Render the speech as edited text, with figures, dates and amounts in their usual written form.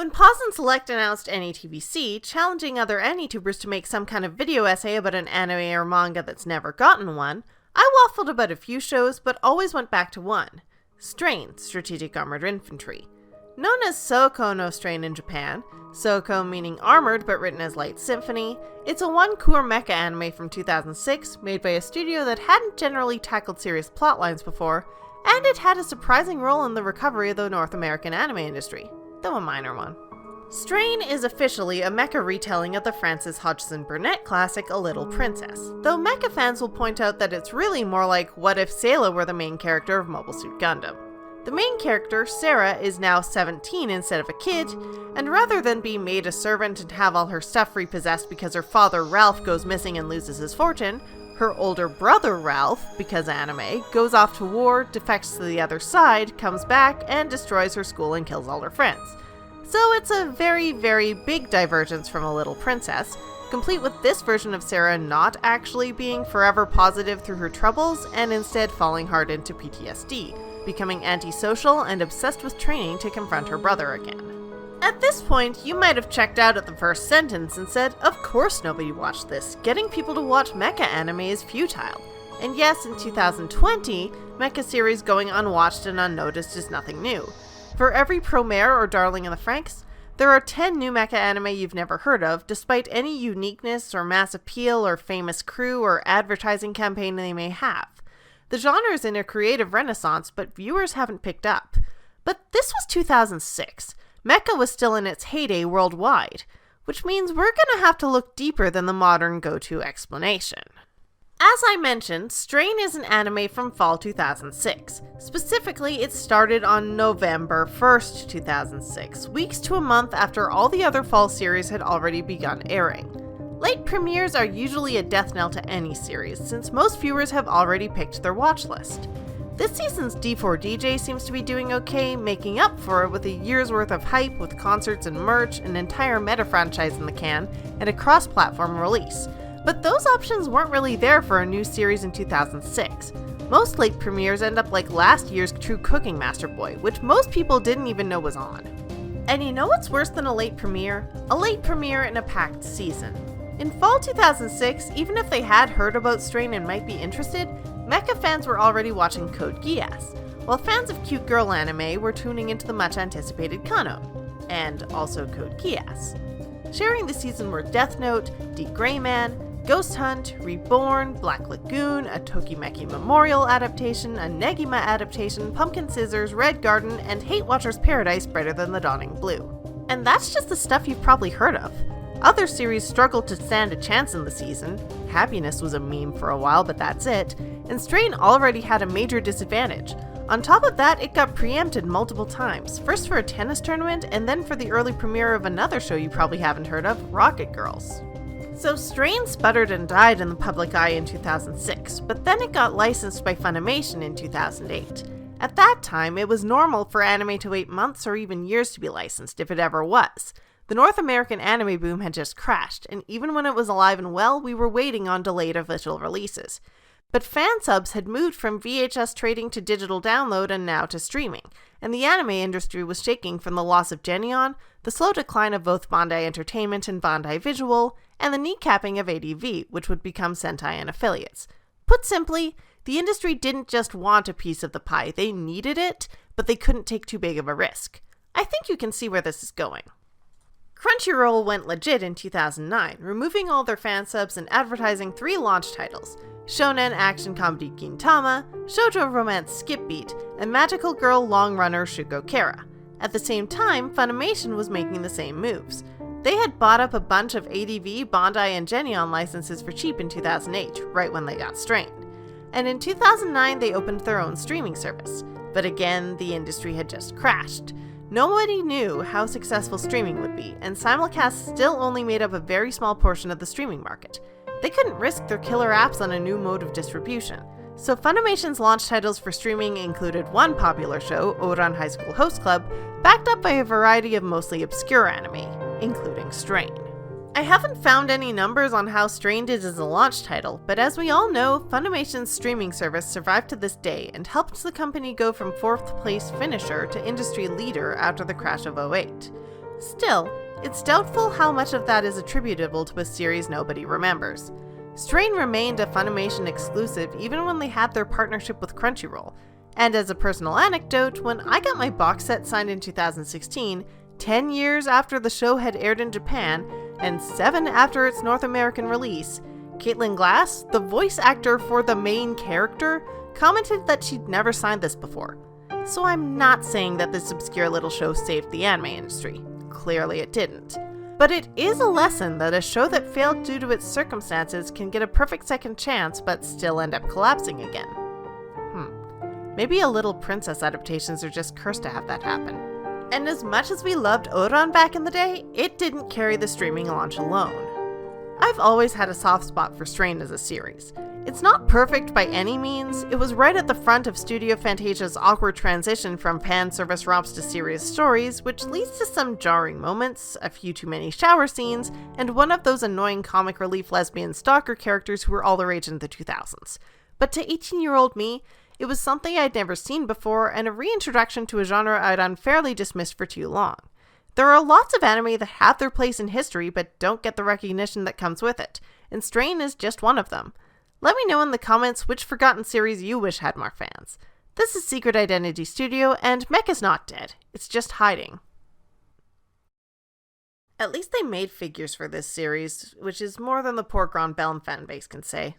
When Pause and Select announced NATVC, challenging other AniTubers to make some kind of video essay about an anime or manga that's never gotten one, I waffled about a few shows but always went back to one. Strain, Strategic Armoured Infantry. Known as Soukou no Strain in Japan, Soukou meaning armored but written as Light Symphony, it's a one-cour mecha anime from 2006 made by a studio that hadn't generally tackled serious plotlines before, and it had a surprising role in the recovery of the North American anime industry, though a minor one. Strain is officially a mecha retelling of the Frances Hodgson Burnett classic A Little Princess, though mecha fans will point out that it's really more like what if Sayla were the main character of Mobile Suit Gundam. The main character, Sarah, is now 17 instead of a kid, and rather than be made a servant and have all her stuff repossessed because her father Ralph goes missing and loses his fortune, her older brother Ralph, because anime, goes off to war, defects to the other side, comes back, and destroys her school and kills all her friends. So it's a very, very big divergence from A Little Princess, complete with this version of Sarah not actually being forever positive through her troubles and instead falling hard into PTSD, becoming antisocial and obsessed with training to confront her brother again. At this point, you might have checked out at the first sentence and said, of course nobody watched this, getting people to watch mecha anime is futile. And yes, in 2020, mecha series going unwatched and unnoticed is nothing new. For every Promare or Darling in the Franxx, there are 10 new mecha anime you've never heard of, despite any uniqueness or mass appeal or famous crew or advertising campaign they may have. The genre is in a creative renaissance, but viewers haven't picked up. But this was 2006. Mecha was still in its heyday worldwide, which means we're gonna have to look deeper than the modern go-to explanation. As I mentioned, Strain is an anime from fall 2006. Specifically, it started on November 1st, 2006, weeks to a month after all the other fall series had already begun airing. Late premieres are usually a death knell to any series, since most viewers have already picked their watch list. This season's D4DJ seems to be doing okay, making up for it with a year's worth of hype with concerts and merch, an entire meta franchise in the can, and a cross-platform release. But those options weren't really there for a new series in 2006. Most late premieres end up like last year's True Cooking Master Boy, which most people didn't even know was on. And you know what's worse than a late premiere? A late premiere in a packed season. In fall 2006, even if they had heard about Strain and might be interested, mecha fans were already watching Code Geass, while fans of cute girl anime were tuning into the much anticipated Kano, and also Code Geass. Sharing the season were Death Note, D. Greyman, Ghost Hunt, Reborn, Black Lagoon, a Tokimeki Memorial adaptation, a Negima adaptation, Pumpkin Scissors, Red Garden, and Hate Watcher's Paradise Brighter Than the Dawning Blue. And that's just the stuff you've probably heard of. Other series struggled to stand a chance in the season. Happiness was a meme for a while, but that's it. And Strain already had a major disadvantage. On top of that, it got preempted multiple times, first for a tennis tournament, and then for the early premiere of another show you probably haven't heard of, Rocket Girls. So Strain sputtered and died in the public eye in 2006, but then it got licensed by Funimation in 2008. At that time, it was normal for anime to wait months or even years to be licensed, if it ever was. The North American anime boom had just crashed, and even when it was alive and well, we were waiting on delayed official releases. But fan subs had moved from VHS trading to digital download and now to streaming, and the anime industry was shaking from the loss of Geneon, the slow decline of both Bandai Entertainment and Bandai Visual, and the kneecapping of ADV, which would become Sentai and affiliates. Put simply, the industry didn't just want a piece of the pie, they needed it, but they couldn't take too big of a risk. I think you can see where this is going. Crunchyroll went legit in 2009, removing all their fan subs and advertising 3 launch titles: Shonen Action Comedy Gintama, Shoujo Romance Skip Beat, and Magical Girl Long Runner Shuko Kara. At the same time, Funimation was making the same moves. They had bought up a bunch of ADV, Bandai, and Geneon licenses for cheap in 2008, right when they got Strain. And in 2009, they opened their own streaming service. But again, the industry had just crashed. Nobody knew how successful streaming would be, and simulcasts still only made up a very small portion of the streaming market. They couldn't risk their killer apps on a new mode of distribution. So Funimation's launch titles for streaming included one popular show, Ouran High School Host Club, backed up by a variety of mostly obscure anime, including Strain. I haven't found any numbers on how Strain did as a launch title, but as we all know, Funimation's streaming service survived to this day and helped the company go from 4th place finisher to industry leader after the crash of '08. Still, it's doubtful how much of that is attributable to a series nobody remembers. Strain remained a Funimation exclusive even when they had their partnership with Crunchyroll, and as a personal anecdote, when I got my box set signed in 2016, 10 years after the show had aired in Japan, and 7 after its North American release, Caitlin Glass, the voice actor for the main character, commented that she'd never signed this before. So I'm not saying that this obscure little show saved the anime industry. Clearly it didn't. But it is a lesson that a show that failed due to its circumstances can get a perfect second chance but still end up collapsing again. Maybe a Little Princess adaptations are just cursed to have that happen. And as much as we loved Ouran back in the day, it didn't carry the streaming launch alone. I've always had a soft spot for Strain as a series. It's not perfect by any means. It was right at the front of Studio Fantasia's awkward transition from fan service romps to serious stories, which leads to some jarring moments, a few too many shower scenes, and one of those annoying comic relief lesbian stalker characters who were all the rage in the 2000s. But to 18-year-old me, it was something I'd never seen before and a reintroduction to a genre I'd unfairly dismissed for too long. There are lots of anime that have their place in history but don't get the recognition that comes with it, and Strain is just one of them. Let me know in the comments which forgotten series you wish had more fans. This is Secret Identity Studio, and Mech is not dead. It's just hiding. At least they made figures for this series, which is more than the poor Grand Bell fanbase can say.